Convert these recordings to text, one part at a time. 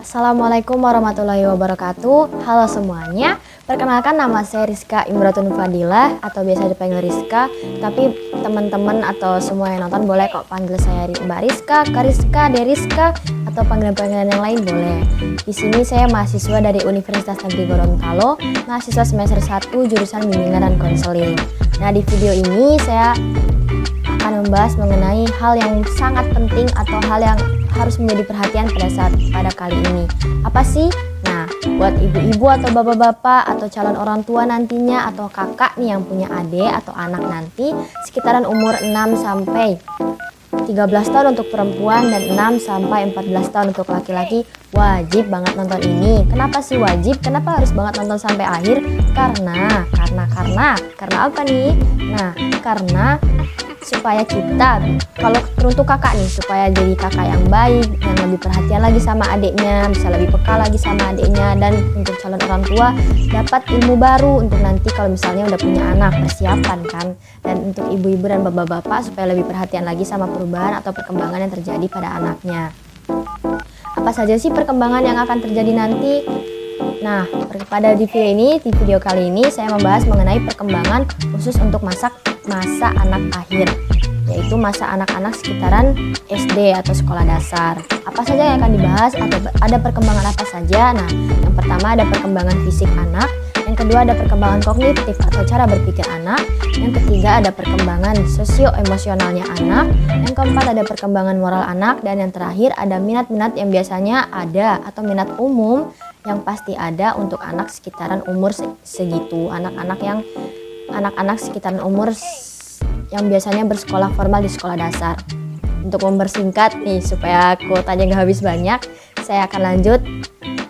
Assalamualaikum warahmatullahi wabarakatuh. Halo semuanya, perkenalkan nama saya Rizka Imratun Fadilah atau biasa dipanggil Rizka. Tapi teman-teman atau semua yang nonton boleh kok panggil saya Mbak Rizka, Kariska, Deriska, atau panggilan-panggilan yang lain boleh. Di sini saya mahasiswa dari Universitas Negeri Gorontalo, mahasiswa semester 1 jurusan bimbingan dan konseling. Nah, di video ini saya akan membahas mengenai hal yang sangat penting atau hal yang harus menjadi perhatian pada kali ini. Apa sih? Nah, buat ibu-ibu atau bapak-bapak atau calon orang tua nantinya atau kakak nih yang punya adik atau anak nanti sekitaran umur 6 sampai 13 tahun untuk perempuan dan 6 sampai 14 tahun untuk laki-laki, wajib banget nonton ini. Kenapa sih wajib? Kenapa harus banget nonton sampai akhir? Karena apa nih? Nah, karena supaya kita, kalau untuk kakak nih, supaya jadi kakak yang baik, yang lebih perhatian lagi sama adiknya, bisa lebih peka lagi sama adiknya, dan untuk calon orang tua dapat ilmu baru untuk nanti kalau misalnya udah punya anak, persiapan kan. Dan untuk ibu-ibu dan bapak-bapak supaya lebih perhatian lagi sama perubahan atau perkembangan yang terjadi pada anaknya. Apa saja sih perkembangan yang akan terjadi nanti? Nah, pada di video kali ini saya membahas mengenai perkembangan khusus untuk masa anak akhir, yaitu masa anak-anak sekitaran SD atau sekolah dasar. Apa saja yang akan dibahas atau ada perkembangan apa saja? Nah, yang pertama ada perkembangan fisik anak, yang kedua ada perkembangan kognitif atau cara berpikir anak, yang ketiga ada perkembangan sosio-emosionalnya anak, yang keempat ada perkembangan moral anak, dan yang terakhir ada minat-minat yang biasanya ada atau minat umum yang pasti ada untuk anak sekitaran umur segitu, anak-anak sekitaran umur yang biasanya bersekolah formal di sekolah dasar. Untuk mempersingkat nih supaya kuotanya nggak habis banyak, saya akan lanjut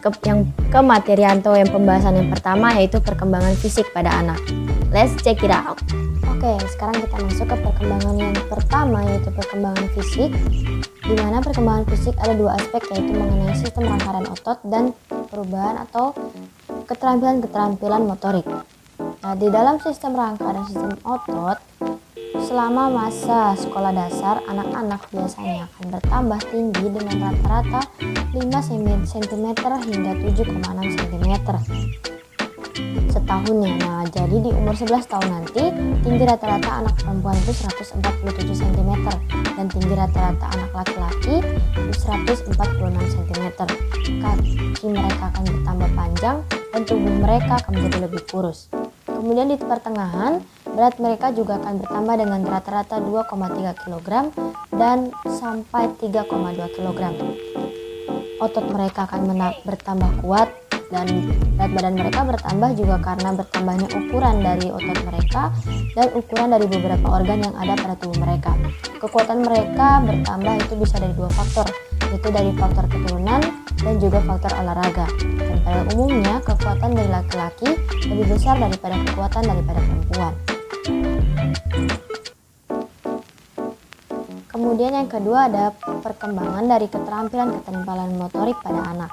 ke materi atau yang pembahasan yang pertama, yaitu perkembangan fisik pada anak. Let's check it out. Oke, sekarang kita masuk ke perkembangan yang pertama, yaitu perkembangan fisik. Di mana perkembangan fisik ada dua aspek, yaitu mengenai sistem rangkaian otot dan perubahan atau keterampilan motorik. Nah, di dalam sistem rangka dan sistem otot, selama masa sekolah dasar, anak-anak biasanya akan bertambah tinggi dengan rata-rata 5 cm hingga 7,6 cm setahunnya. Nah, jadi di umur 11 tahun nanti, tinggi rata-rata anak perempuan itu 147 cm dan tinggi rata-rata anak laki-laki 146 cm. Kaki mereka akan bertambah panjang dan tubuh mereka akan menjadi lebih kurus. Kemudian di pertengahan, berat mereka juga akan bertambah dengan rata-rata 2,3 kg dan sampai 3,2 kg. Otot mereka akan bertambah kuat dan berat badan mereka bertambah juga karena bertambahnya ukuran dari otot mereka dan ukuran dari beberapa organ yang ada pada tubuh mereka. Kekuatan mereka bertambah itu bisa dari dua faktor, yaitu dari faktor keturunan dan juga faktor olahraga. Dan pada umumnya kekuatan dari laki-laki lebih besar daripada kekuatan daripada perempuan. Kemudian yang kedua ada perkembangan dari keterampilan motorik pada anak.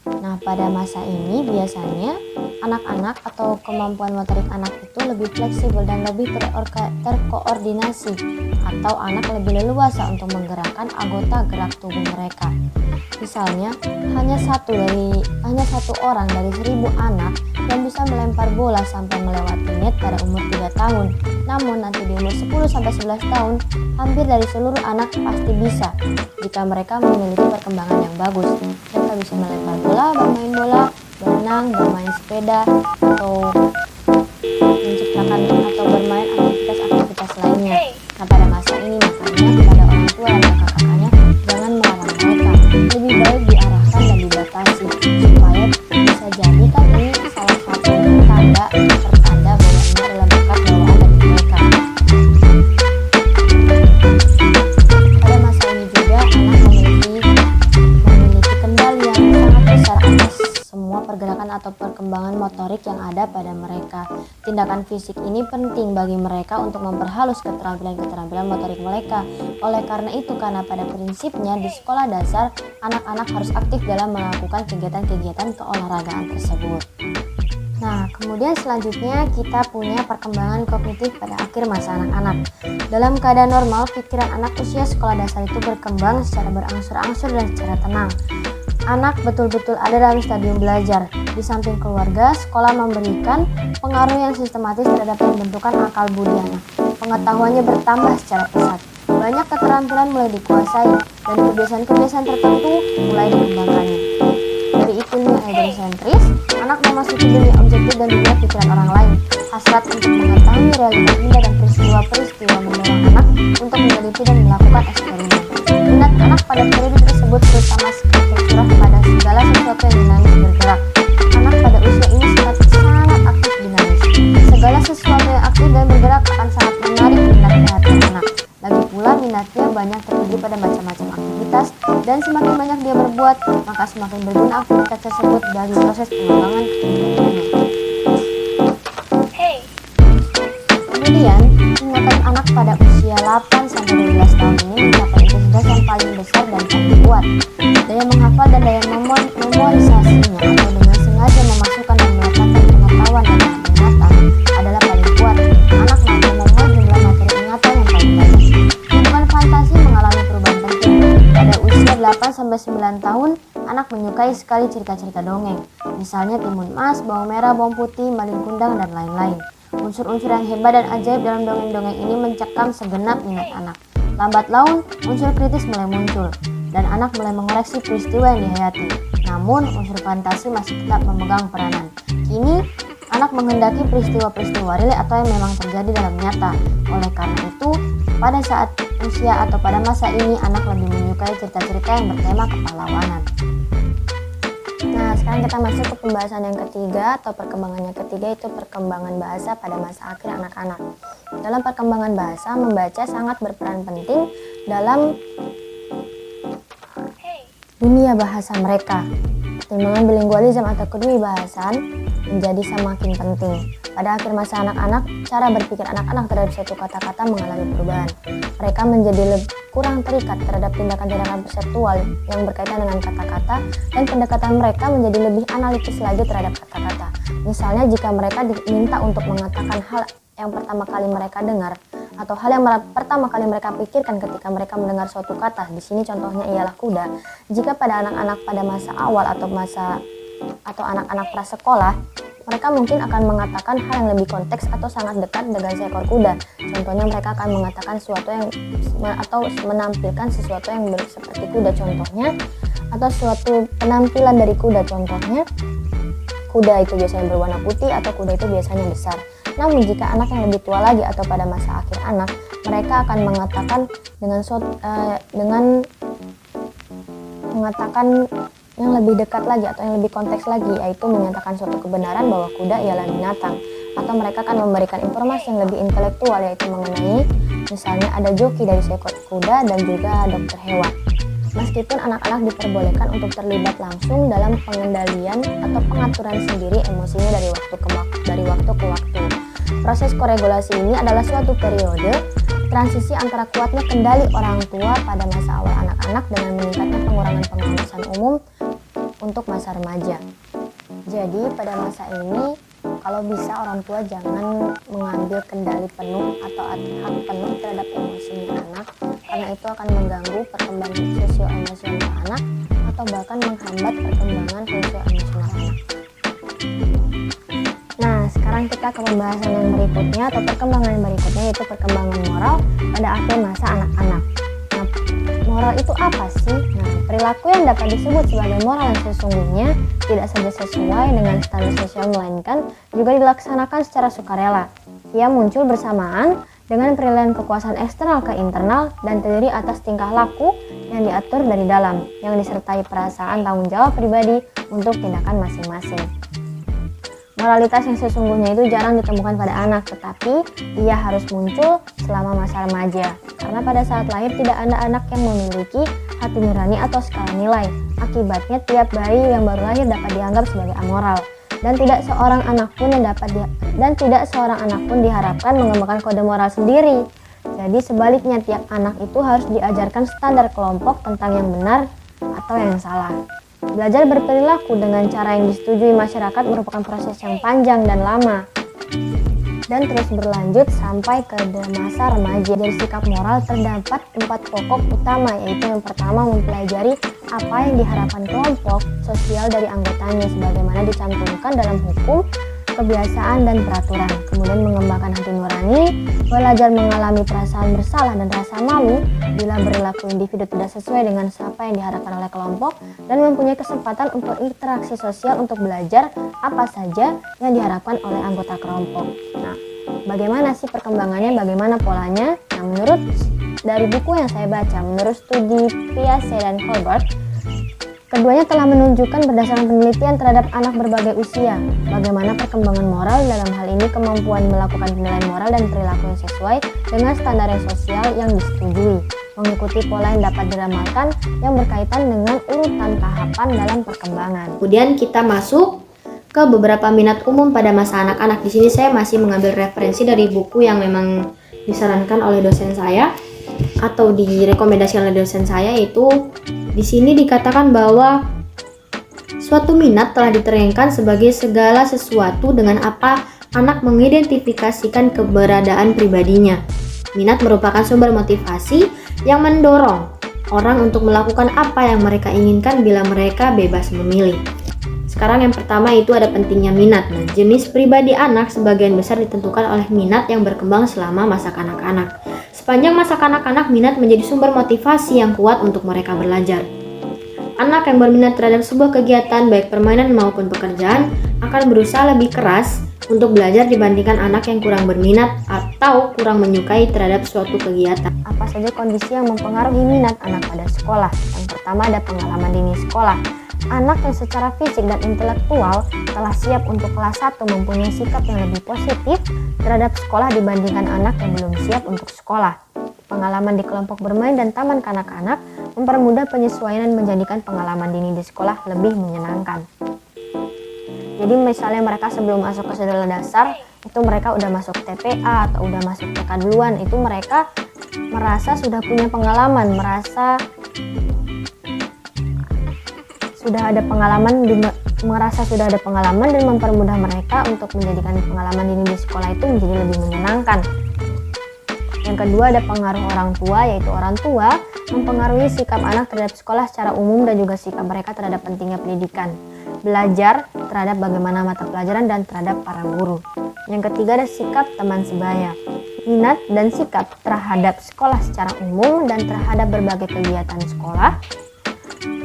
Nah, pada masa ini biasanya anak-anak atau kemampuan motorik anak itu lebih fleksibel dan lebih terkoordinasi, atau anak lebih leluasa untuk menggerakkan anggota gerak tubuh mereka. Misalnya, hanya satu orang dari 1000 anak yang bisa melempar bola sampai melewati net pada umur 3 tahun. Namun nanti di umur 10 sampai 11 tahun, hampir dari seluruh anak pasti bisa jika mereka memiliki perkembangan yang bagus. Mereka bisa melempar bola, bermain bola, berenang, bermain sepeda, atau menciptakan atau bermain aktivitas lainnya. Nah, pada masa ini makanya kepada orang tua dan kakak-kakaknya jangan melarang mereka. Lebih baik diarahkan dan dibatasi supaya bisa jadi kan ini salah satu pertanda bahwa ini adalah bakat bawaan dari mereka. Pada masa ini juga anak memiliki kendali yang sangat besar atas semua pergerakan atau perkembangan motorik yang ada pada mereka. Tindakan fisik ini penting bagi mereka untuk memperhalus keterampilan motorik mereka. Oleh karena itu, karena pada prinsipnya di sekolah dasar, anak-anak harus aktif dalam melakukan kegiatan-kegiatan keolahragaan tersebut. Nah, kemudian selanjutnya kita punya perkembangan kognitif pada akhir masa anak-anak. Dalam keadaan normal, pikiran anak usia sekolah dasar itu berkembang secara berangsur-angsur dan secara tenang. anak betul-betul ada dalam stadium belajar. Di samping keluarga, sekolah memberikan pengaruh yang sistematis terhadap pembentukan akal budi anak. Pengetahuannya bertambah secara pesat. Banyak keterampilan mulai dikuasai dan kebiasaan-kebiasaan tertentu mulai dikembangkannya. Dari iklimnya egosentris, anak memasuki dunia objektif dan dunia pikiran orang lain. Hasrat untuk mengetahui realitas indah dan peristiwa-peristiwa mendorong anak untuk meneliti dan melakukan eksperimen. Minat anak pada periode tersebut terutama tercurah pada segala sesuatu yang dinamis bergerak. Anak pada usia ini sangat aktif dinamis. Segala sesuatu yang aktif dan bergerak akan sangat menarik minat perhatian anak. Lagi pula minatnya banyak tertuju pada macam-macam aktivitas dan semakin banyak dia berbuat, maka semakin berguna aktivitas tersebut bagi proses pengembangan kepribadiannya. Kemudian, ingatan anak pada usia 8-12 tahun ini mencapai intensitas yang paling besar dan paling kuat. Daya menghafal dan daya memorisasinya atau dengan sengaja memasukkan dan meletakkan pengetahuan dalam ingatan adalah paling kuat. Anak mampu memuat jumlah materi ingatan yang paling banyak. Lingkungan fantasi mengalami perubahan penting. Pada usia 8-9 tahun, anak menyukai sekali cerita-cerita dongeng. Misalnya Timun Mas, Bawang Merah, Bawang Putih, Malin Kundang, dan lain-lain. Unsur-unsur yang hebat dan ajaib dalam dongeng-dongeng ini mencekam segenap minat anak. Lambat laun, unsur kritis mulai muncul, dan anak mulai mengoreksi peristiwa yang dihayati. Namun, unsur fantasi masih tetap memegang peranan. Kini, anak menghendaki peristiwa-peristiwa real atau yang memang terjadi dalam nyata. Oleh karena itu, pada saat usia atau pada masa ini, anak lebih menyukai cerita-cerita yang bertema kepahlawanan. Nah, sekarang kita masuk ke pembahasan yang ketiga atau perkembangan yang ketiga, yaitu perkembangan bahasa pada masa akhir anak-anak. Dalam perkembangan bahasa, membaca sangat berperan penting dalam dunia bahasa mereka. Pertimbangan bilingualisme atau kedwibahasan menjadi semakin penting. Pada akhir masa anak-anak, cara berpikir anak-anak terhadap suatu kata-kata mengalami perubahan. Mereka menjadi kurang terikat terhadap tindakan-tindakan perseptual yang berkaitan dengan kata-kata, dan pendekatan mereka menjadi lebih analitis lagi terhadap kata-kata. Misalnya jika mereka diminta untuk mengatakan hal yang pertama kali mereka dengar, atau hal yang pertama kali mereka pikirkan ketika mereka mendengar suatu kata, di sini contohnya ialah kuda. Jika pada anak-anak pada masa awal atau anak-anak prasekolah, mereka mungkin akan mengatakan hal yang lebih konteks atau sangat dekat dengan seekor kuda. Contohnya mereka akan mengatakan sesuatu yang atau menampilkan sesuatu yang seperti kuda contohnya, atau suatu penampilan dari kuda contohnya. Kuda itu biasanya berwarna putih atau kuda itu biasanya besar. Namun jika anak yang lebih tua lagi atau pada masa akhir anak, mereka akan mengatakan dengan mengatakan yang lebih dekat lagi atau yang lebih konteks lagi, yaitu menyatakan suatu kebenaran bahwa kuda ialah binatang, atau mereka akan memberikan informasi yang lebih intelektual, yaitu mengenai misalnya ada joki dari seekor kuda dan juga dokter hewan. Meskipun anak-anak diperbolehkan untuk terlibat langsung dalam pengendalian atau pengaturan sendiri emosinya dari waktu ke waktu. Proses koregulasi ini adalah suatu periode transisi antara kuatnya kendali orang tua pada masa awal anak-anak dengan meningkatnya pengurangan pengawasan umum untuk masa remaja. Jadi pada masa ini, kalau bisa orang tua jangan mengambil kendali penuh atau hak penuh terhadap emosinya anak, karena itu akan mengganggu perkembangan sosio-emosional anak atau bahkan menghambat perkembangan sosio-emosional anak. Nah, sekarang kita ke pembahasan yang berikutnya atau perkembangan yang berikutnya, yaitu perkembangan moral pada akhir masa anak-anak. Nah, moral itu apa sih? Nah, perilaku yang dapat disebut sebagai moral yang sesungguhnya tidak saja sesuai dengan standar sosial, melainkan juga dilaksanakan secara sukarela. Ia muncul bersamaan dengan penilaian kekuasaan eksternal ke internal dan terdiri atas tingkah laku yang diatur dari dalam, yang disertai perasaan tanggung jawab pribadi untuk tindakan masing-masing. Moralitas yang sesungguhnya itu jarang ditemukan pada anak, tetapi ia harus muncul selama masa remaja. Karena pada saat lahir tidak ada anak yang memiliki hati nurani atau skala nilai. Akibatnya tiap bayi yang baru lahir dapat dianggap sebagai amoral, dan tidak seorang anak pun diharapkan mengembangkan kode moral sendiri. Jadi sebaliknya, tiap anak itu harus diajarkan standar kelompok tentang yang benar atau yang salah. Belajar berperilaku dengan cara yang disetujui masyarakat merupakan proses yang panjang dan lama. dan terus berlanjut sampai ke masa remaja. Dari sikap moral terdapat 4 pokok utama, yaitu yang pertama mempelajari apa yang diharapkan kelompok sosial dari anggotanya sebagaimana dicantumkan dalam hukum, kebiasaan, dan peraturan. Kemudian mengembangkan hati nurani, belajar mengalami perasaan bersalah dan rasa malu bila perilaku individu tidak sesuai dengan apa yang diharapkan oleh kelompok, dan mempunyai kesempatan untuk interaksi sosial untuk belajar apa saja yang diharapkan oleh anggota kelompok. Nah, bagaimana sih perkembangannya, bagaimana polanya? Nah, menurut dari buku yang saya baca, menurut studi Piaget dan Colbert, keduanya telah menunjukkan berdasarkan penelitian terhadap anak berbagai usia, bagaimana perkembangan moral, dalam hal ini kemampuan melakukan penilaian moral dan perilaku yang sesuai dengan standar sosial yang disetujui, mengikuti pola yang dapat diramalkan yang berkaitan dengan urutan tahapan dalam perkembangan. Kemudian kita masuk ke beberapa minat umum pada masa anak-anak. Di sini saya masih mengambil referensi dari buku yang memang disarankan oleh dosen saya atau direkomendasikan oleh dosen saya, yaitu di sini dikatakan bahwa suatu minat telah diterangkan sebagai segala sesuatu dengan apa anak mengidentifikasikan keberadaan pribadinya. Minat merupakan sumber motivasi yang mendorong orang untuk melakukan apa yang mereka inginkan bila mereka bebas memilih. Sekarang yang pertama itu ada pentingnya minat. Nah, jenis pribadi anak sebagian besar ditentukan oleh minat yang berkembang selama masa kanak-kanak. Sepanjang masa kanak-kanak, minat menjadi sumber motivasi yang kuat untuk mereka belajar. Anak yang berminat terhadap sebuah kegiatan, baik permainan maupun pekerjaan, akan berusaha lebih keras untuk belajar dibandingkan anak yang kurang berminat atau kurang menyukai terhadap suatu kegiatan. Apa saja kondisi yang mempengaruhi minat anak pada sekolah? Yang pertama ada pengalaman dini sekolah. Anak yang secara fisik dan intelektual telah siap untuk kelas 1 mempunyai sikap yang lebih positif terhadap sekolah dibandingkan anak yang belum siap untuk sekolah. Pengalaman di kelompok bermain dan taman kanak-kanak mempermudah penyesuaian dan menjadikan pengalaman dini di sekolah lebih menyenangkan. Jadi misalnya mereka sebelum masuk ke sekolah dasar, itu mereka udah masuk TPA atau udah masuk TK duluan, itu mereka merasa sudah punya pengalaman, merasa sudah ada pengalaman dan mempermudah mereka untuk menjadikan pengalaman dini di sekolah itu menjadi lebih menyenangkan. Yang kedua ada pengaruh orang tua, yaitu orang tua mempengaruhi sikap anak terhadap sekolah secara umum dan juga sikap mereka terhadap pentingnya pendidikan, belajar terhadap bagaimana mata pelajaran dan terhadap para guru. Yang ketiga ada sikap teman sebaya. Minat dan sikap terhadap sekolah secara umum dan terhadap berbagai kegiatan sekolah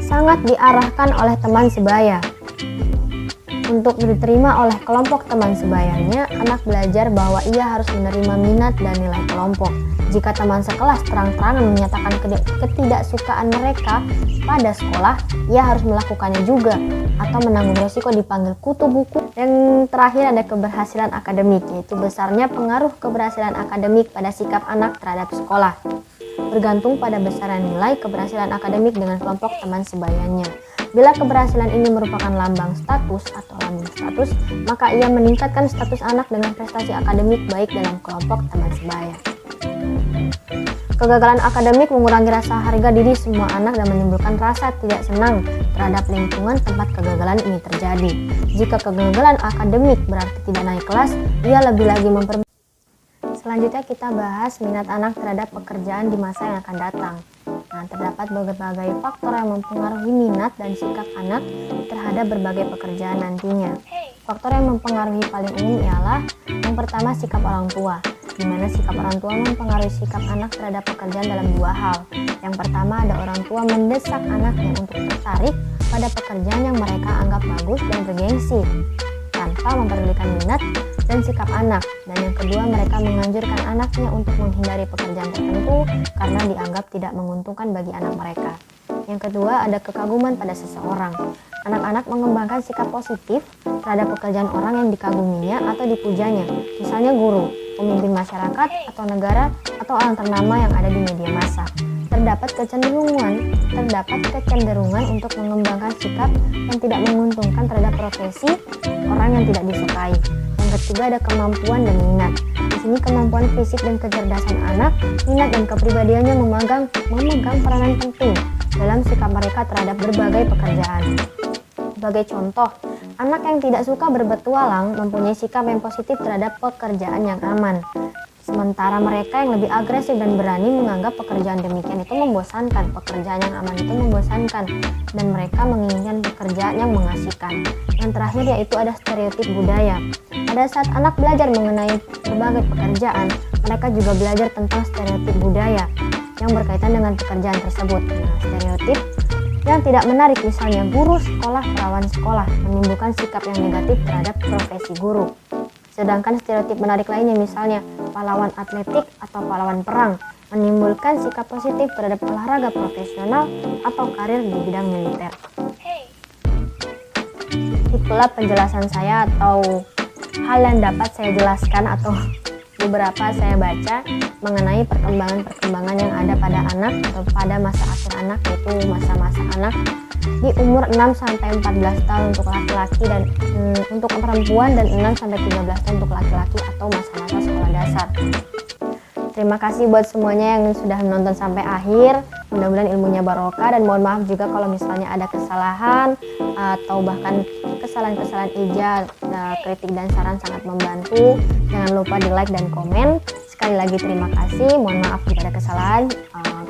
sangat diarahkan oleh teman sebaya. Untuk diterima oleh kelompok teman sebayanya, anak belajar bahwa ia harus menerima minat dan nilai kelompok. Jika teman sekelas terang-terangan menyatakan ketidaksukaan mereka pada sekolah, ia harus melakukannya juga atau menanggung resiko dipanggil kutu buku. Yang terakhir ada keberhasilan akademik, yaitu besarnya pengaruh keberhasilan akademik pada sikap anak terhadap sekolah, bergantung pada besaran nilai keberhasilan akademik dengan kelompok teman sebayanya. Bila keberhasilan ini merupakan lambang status atau lambung status, maka ia meningkatkan status anak dengan prestasi akademik baik dalam kelompok teman sebaya. Kegagalan akademik mengurangi rasa harga diri semua anak dan menimbulkan rasa tidak senang terhadap lingkungan tempat kegagalan ini terjadi. Jika kegagalan akademik berarti tidak naik kelas, ia lebih lagi Selanjutnya kita bahas minat anak terhadap pekerjaan di masa yang akan datang. Nah, terdapat berbagai faktor yang mempengaruhi minat dan sikap anak terhadap berbagai pekerjaan nantinya. Faktor yang mempengaruhi paling umum ialah yang pertama sikap orang tua, di mana sikap orang tua mempengaruhi sikap anak terhadap pekerjaan dalam dua hal. Yang pertama ada orang tua mendesak anaknya untuk tertarik pada pekerjaan yang mereka anggap bagus dan bergengsi, tanpa memperdulikan minat dan sikap anak. Dan yang kedua, mereka menganjurkan anaknya untuk menghindari pekerjaan tertentu karena dianggap tidak menguntungkan bagi anak mereka. Yang kedua, ada kekaguman pada seseorang. Anak-anak mengembangkan sikap positif terhadap pekerjaan orang yang dikaguminya atau dipujanya, misalnya guru, pemimpin masyarakat atau negara, atau orang ternama yang ada di media massa. Terdapat kecenderungan untuk mengembangkan sikap yang tidak menguntungkan terhadap profesi orang yang tidak disukai. Yang ketiga ada kemampuan dan minat. Di sini kemampuan fisik dan kecerdasan anak, minat dan kepribadiannya memegang peranan penting dalam sikap mereka terhadap berbagai pekerjaan. Sebagai contoh, Anak yang tidak suka berpetualang mempunyai sikap yang positif terhadap pekerjaan yang aman. Sementara mereka yang lebih agresif dan berani menganggap pekerjaan demikian itu membosankan, pekerjaan yang aman itu membosankan, dan mereka menginginkan pekerjaan yang mengasihkan. Yang terakhir yaitu ada stereotip budaya. Pada saat anak belajar mengenai berbagai pekerjaan, mereka juga belajar tentang stereotip budaya yang berkaitan dengan pekerjaan tersebut. Nah, stereotip yang tidak menarik, misalnya guru sekolah, perawan sekolah, menimbulkan sikap yang negatif terhadap profesi guru. Sedangkan stereotip menarik lainnya, misalnya pahlawan atletik atau pahlawan perang, menimbulkan sikap positif terhadap olahraga profesional atau karir di bidang militer. Itulah penjelasan saya atau hal yang dapat saya jelaskan atau beberapa saya baca mengenai perkembangan-perkembangan yang ada pada anak atau pada masa akhir anak, yaitu masa-masa anak di umur 6-14 tahun untuk laki-laki dan untuk perempuan, dan 6-13 tahun untuk laki-laki atau masa-masa sekolah dasar. Terima kasih buat semuanya yang sudah menonton sampai akhir. Mudah-mudahan ilmunya barokah, dan mohon maaf juga kalau misalnya ada kesalahan atau bahkan kesalahan-kesalahan ijaz, kritik dan saran sangat membantu. Jangan lupa di like dan komen. Sekali lagi terima kasih. Mohon maaf jika ada kesalahan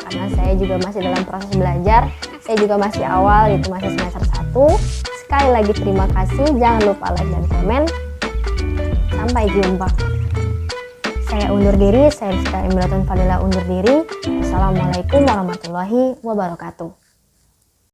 karena saya juga masih dalam proses belajar. Saya juga masih awal, itu masih semester 1. Sekali lagi terima kasih. Jangan lupa like dan komen. Sampai jumpa. Saya undur diri, saya Rizka Imratun Fadilah undur diri. Assalamualaikum warahmatullahi wabarakatuh.